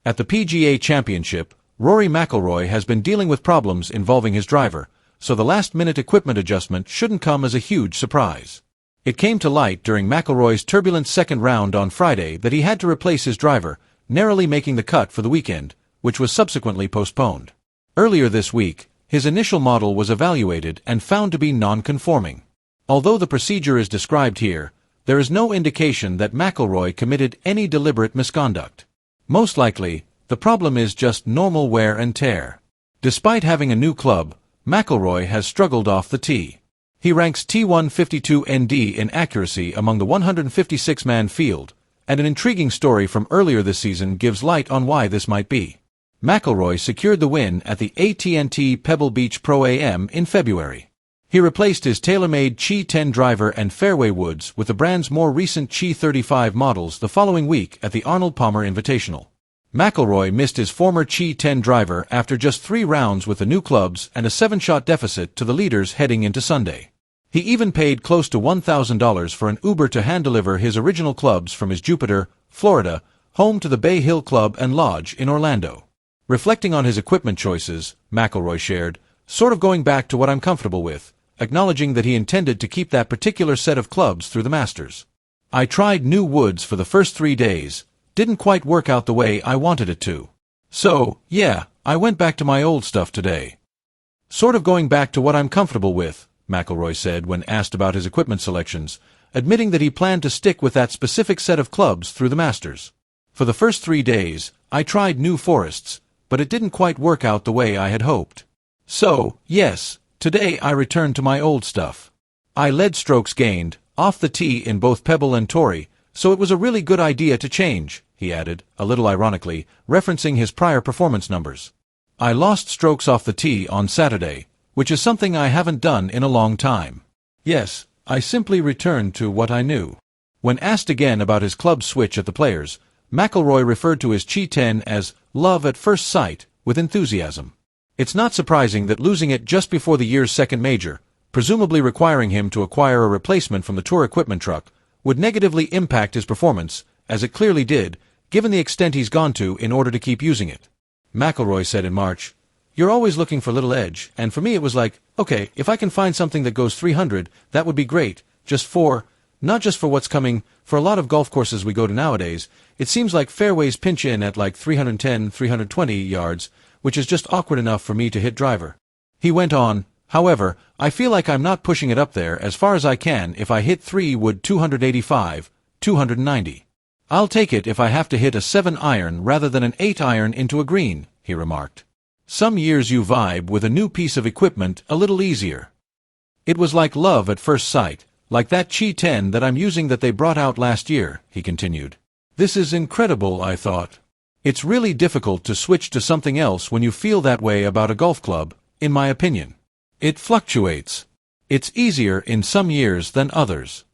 At the PGA Championship, Rory McIlroy has been dealing with problems involving his driver, so the last-minute equipment adjustment shouldn't come as a huge surprise. It came to light during McIlroy's turbulent second round on Friday that he had to replace his driver, narrowly making the cut for the weekend, which was subsequently postponed. Earlier this week, his initial model was evaluated and found to be non-conforming. Although the procedure is described here, there is no indication that McIlroy committed any deliberate misconduct. Most likely, the problem is just normal wear and tear. Despite having a new club, McIlroy has struggled off the tee. He ranks T152 ND in accuracy among the 156-man field, and an intriguing story from earlier this season gives light on why this might be. McIlroy secured the win at the AT&T Pebble Beach Pro-Am in February. He replaced his tailor-made Chi 10 driver and fairway woods with the brand's more recent Chi 35 models the following week at the Arnold Palmer Invitational. McIlroy missed his former Chi 10 driver after just 3 rounds with the new clubs and a 7-shot deficit to the leaders heading into Sunday. He even paid close to $1,000 for an Uber to hand-deliver his original clubs from his Jupiter, Florida, home to the Bay Hill Club and Lodge in Orlando. Reflecting on his equipment choices, McIlroy shared, "Sort of going back to what I'm comfortable with," acknowledging that he intended to keep that particular set of clubs through the Masters. "I tried new woods for the first 3 days, didn't quite work out the way I wanted it to. So, yeah, I went back to my old stuff today." "Sort of going back to what I'm comfortable with," McIlroy said when asked about his equipment selections, admitting that he planned to stick with that specific set of clubs through the Masters. "For the first 3 days, I tried new forests, but it didn't quite work out the way I had hoped. So, yes, today I returned to my old stuff. I led strokes gained, off the tee in both Pebble and Torrey, so it was a really good idea to change," he added, a little ironically, referencing his prior performance numbers. "I lost strokes off the tee on Saturday, which is something I haven't done in a long time. Yes, I simply returned to what I knew." When asked again about his club switch at the Players, McIlroy referred to his Chi 10 as love at first sight, with enthusiasm. It's not surprising that losing it just before the year's second major, presumably requiring him to acquire a replacement from the tour equipment truck, would negatively impact his performance, as it clearly did, given the extent he's gone to in order to keep using it. McIlroy said in March, "You're always looking for a little edge, and for me it was like, okay, if I can find something that goes 300, that would be great, not just for what's coming. For a lot of golf courses we go to nowadays, it seems like fairways pinch in at like 310, 320 yards, which is just awkward enough for me to hit driver." He went on, "However, I feel like I'm not pushing it up there as far as I can if I hit 3-wood 285, 290. I'll take it if I have to hit a 7-iron rather than an 8-iron into a green," he remarked. "Some years you vibe with a new piece of equipment a little easier. It was like love at first sight, like that Chi 10 that I'm using that they brought out last year," he continued. "This is incredible, I thought. It's really difficult to switch to something else when you feel that way about a golf club, in my opinion. It fluctuates. It's easier in some years than others."